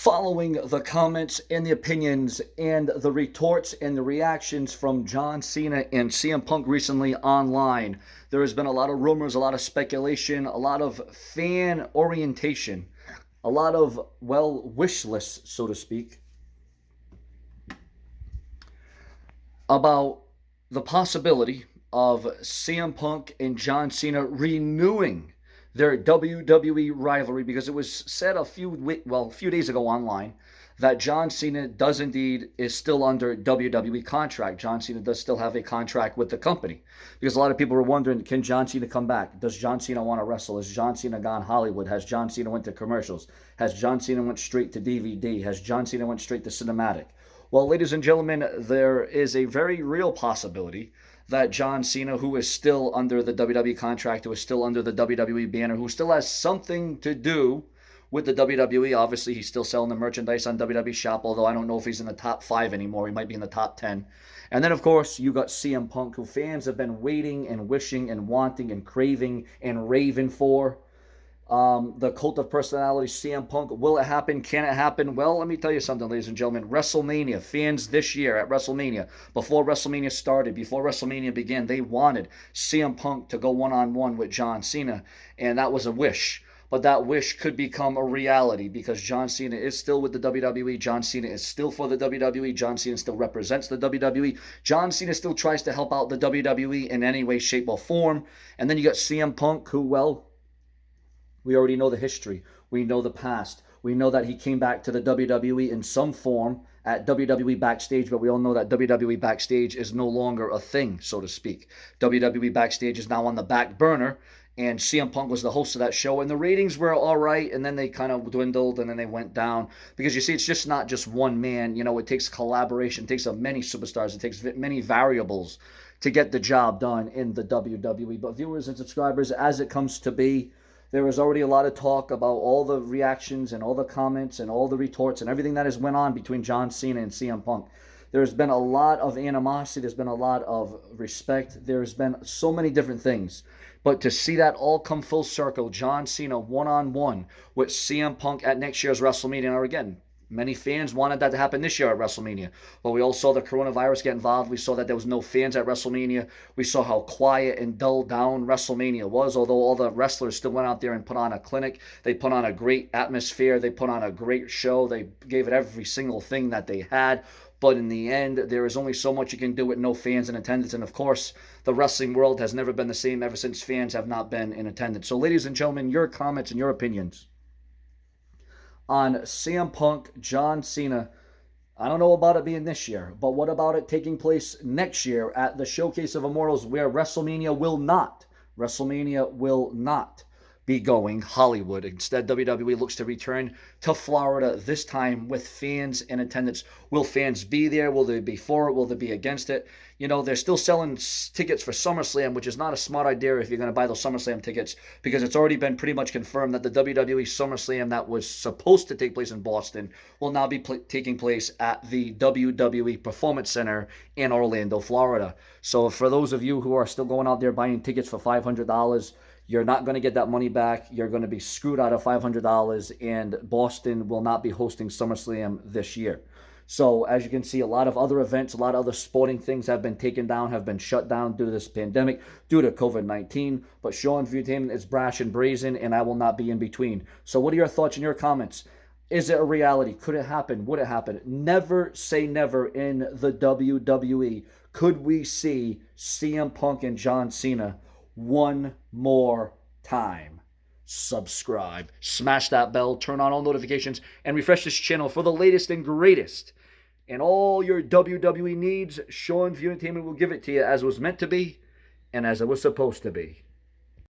Following the comments and the opinions and the retorts and the reactions from John Cena and CM Punk recently online, there has been a lot of rumors, a lot of speculation, a lot of fan orientation, a lot of, wish lists, so to speak, about the possibility of CM Punk and John Cena renewing their WWE rivalry, because it was said a few days ago online that John Cena does indeed is still under WWE contract. John Cena does still have a contract with the company, because a lot of people were wondering, can John Cena come back? Does John Cena want to wrestle? Has John Cena gone Hollywood? Has John Cena went to commercials? Has John Cena went straight to DVD? Has John Cena went straight to cinematic? Well, ladies and gentlemen, there is a very real possibility that John Cena, who is still under the WWE contract, who is still under the WWE banner, who still has something to do with the WWE. Obviously, he's still selling the merchandise on WWE Shop, although I don't know if he's in the top 5 anymore. He might be in the top 10. And then, of course, you got CM Punk, who fans have been waiting and wishing and wanting and craving and raving for. The cult of personality, CM Punk. Will it happen? Can it happen? Well, let me tell you something, ladies and gentlemen. WrestleMania, fans this year at WrestleMania, before WrestleMania started, before WrestleMania began, they wanted CM Punk to go one-on-one with John Cena, and that was a wish. But that wish could become a reality, because John Cena is still with the WWE. John Cena is still for the WWE. John Cena still represents the WWE. John Cena still tries to help out the WWE in any way, shape, or form. And then you got CM Punk, who, we already know the history. We know the past. We know that he came back to the WWE in some form at WWE Backstage, but we all know that WWE Backstage is no longer a thing, so to speak. WWE Backstage is now on the back burner, and CM Punk was the host of that show, and the ratings were all right, and then they kind of dwindled, and then they went down. Because you see, it's just not just one man. It takes collaboration. It takes many superstars. It takes many variables to get the job done in the WWE. But viewers and subscribers, as it comes to be, there was already a lot of talk about all the reactions and all the comments and all the retorts and everything that has went on between John Cena and CM Punk. There's been a lot of animosity. There's been a lot of respect. There's been so many different things. But to see that all come full circle, John Cena one-on-one with CM Punk at next year's WrestleMania. Now, again, many fans wanted that to happen this year at WrestleMania. But we all saw the coronavirus get involved. We saw that there was no fans at WrestleMania. We saw how quiet and dulled down WrestleMania was, although all the wrestlers still went out there and put on a clinic. They put on a great atmosphere. They put on a great show. They gave it every single thing that they had. But in the end, there is only so much you can do with no fans in attendance. And of course, the wrestling world has never been the same ever since fans have not been in attendance. So, ladies and gentlemen, your comments and your opinions on CM Punk, John Cena. I don't know about it being this year, but what about it taking place next year at the Showcase of Immortals, where WrestleMania will not be going Hollywood. Instead, WWE looks to return to Florida, this time with fans in attendance. Will fans be there? Will they be for it? Will they be against it? They're still selling tickets for SummerSlam, which is not a smart idea if you're going to buy those SummerSlam tickets, because it's already been pretty much confirmed that the WWE SummerSlam that was supposed to take place in Boston will now be taking place at the WWE Performance Center in Orlando, Florida. So for those of you who are still going out there buying tickets for $500, you're not going to get that money back. You're going to be screwed out of $500, and Boston will not be hosting SummerSlam this year. So as you can see, a lot of other events, a lot of other sporting things have been taken down, have been shut down due to this pandemic, due to COVID-19. But Sean Entertainment is brash and brazen, and I will not be in between. So what are your thoughts and your comments? Is it a reality? Could it happen? Would it happen? Never say never in the WWE. Could we see CM Punk and John Cena one more time? Subscribe, smash that bell, turn on all notifications, and refresh this channel for the latest and greatest. And all your WWE needs, Sean Entertainment will give it to you as it was meant to be and as it was supposed to be.